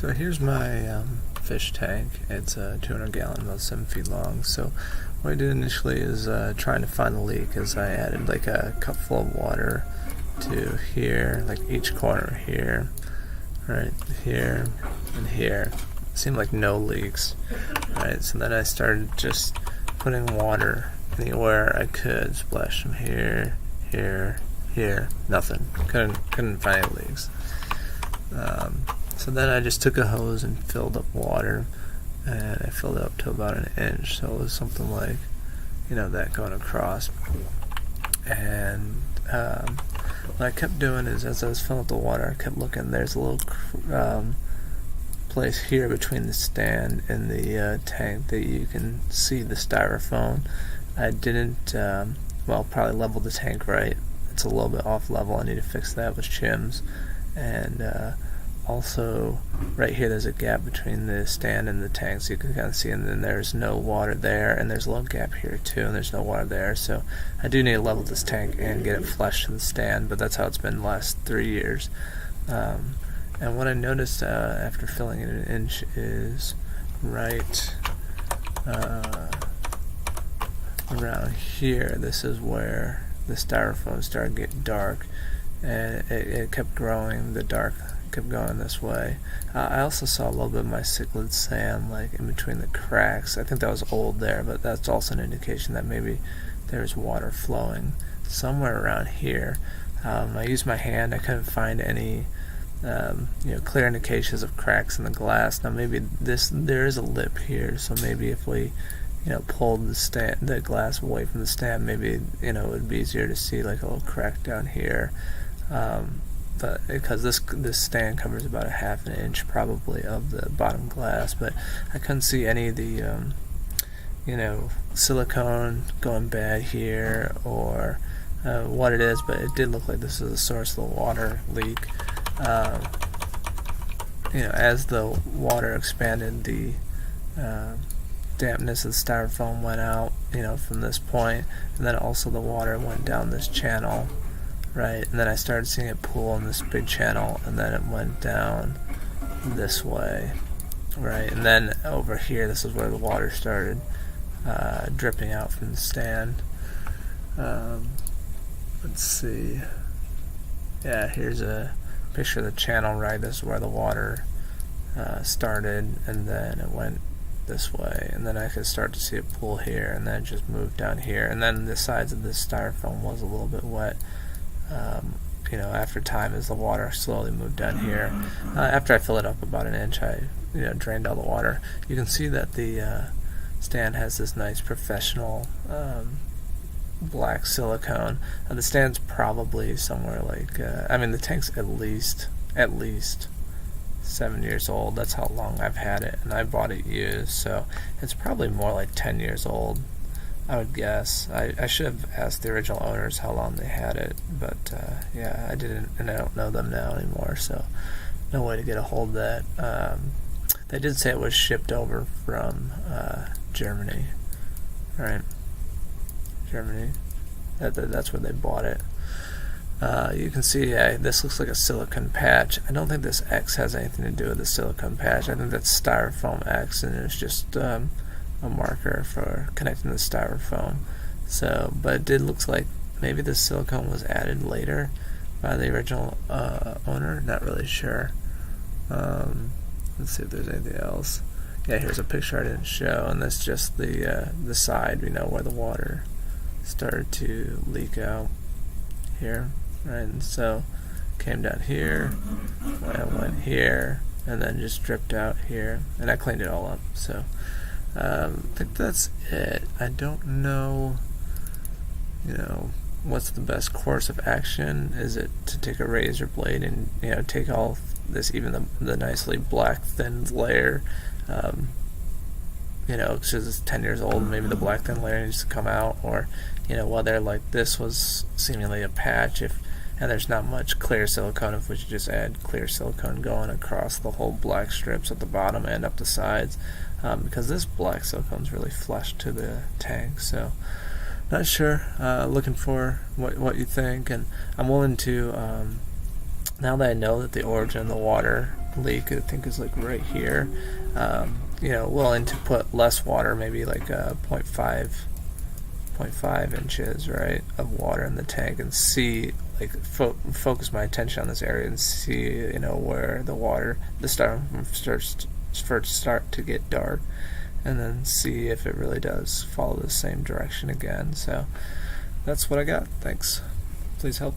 So here's my fish tank. It's 200 gallon, about 7 feet long. So what I did initially is trying to find the leak, as I added like a cup full of water to here, like each corner here, right here, and here. Seemed like no leaks, right? So then I started just putting water anywhere I could, splash from here, here, here. Nothing. Couldn't find any leaks. So then I just took a hose and filled up water, and I filled it up to about an inch. So it was something like, that going across. And what I kept doing is, as I was filling up the water, I kept looking. There's a little place here between the stand and the tank that you can see the styrofoam. I didn't, probably level the tank right. It's a little bit off level. I need to fix that with shims. And also, right here there's a gap between the stand and the tank, so you can kind of see, and then there's no water there, and there's a little gap here too, and there's no water there. So I do need to level this tank and get it flush to the stand, but that's how it's been the last 3 years. And what I noticed after filling it an inch is right around here, this is where the styrofoam started getting dark, and it kept growing. The dark kept going this way. I also saw a little bit of my cichlid sand like in between the cracks. I think that was old there, but that's also an indication that maybe there's water flowing somewhere around here. I used my hand. I couldn't find any clear indications of cracks in the glass. Now maybe there is a lip here, so maybe if we pulled the glass away from the stand, maybe it would be easier to see like a little crack down here. But because this stand covers about a half an inch probably of the bottom glass, but I couldn't see any of the silicone going bad here or what it is, but it did look like this is the source of the water leak. As the water expanded, the dampness of the styrofoam went out, from this point, and then also the water went down this channel, right? And then I started seeing it pool in this big channel, and then it went down this way, right? And then over here, this is where the water started dripping out from the stand. Let's see. Yeah, here's a picture of the channel, right? This is where the water started, and then it went this way, and then I could start to see it pool here, and then just move down here, and then the sides of this styrofoam was a little bit wet. After time, as the water slowly moved down here. After I filled it up about an inch, I drained all the water. You can see that the stand has this nice professional black silicone. The stand's probably somewhere like the tank's at least 7 years old. That's how long I've had it, and I bought it used, so it's probably more like 10 years old, I would guess. I should have asked the original owners how long they had it, but I didn't, and I don't know them now anymore, so no way to get a hold of that. They did say it was shipped over from Germany, right? Germany. That's where they bought it. You can see this looks like a silicone patch. I don't think this X has anything to do with the silicone patch. I think that's styrofoam X, and it's just a marker for connecting the styrofoam. So, but it did look like maybe the silicone was added later by the original owner. Not really sure. Let's see if there's anything else. Yeah, here's a picture I didn't show, and that's just the side, where the water started to leak out here, right? And so came down here, went here, and then just dripped out here, and I cleaned it all up. So I think that's it. I don't know what's the best course of action. Is it to take a razor blade and take all this, even the nicely black thin layer, because it's 10 years old, maybe the black thin layer needs to come out, or whether like this was seemingly a patch, and there's not much clear silicone, if we should just add clear silicone going across the whole black strips at the bottom and up the sides, because this black silicone's really flush to the tank. So not sure. Looking for what you think, and I'm willing to, now that I know that the origin of the water leak I think is like right here. Willing to put less water, maybe like 0.5 inches, right, of water in the tank, and see, like, focus my attention on this area and see, where the starts first start to get dark, and then see if it really does follow the same direction again. So that's what I got. Thanks. Please help.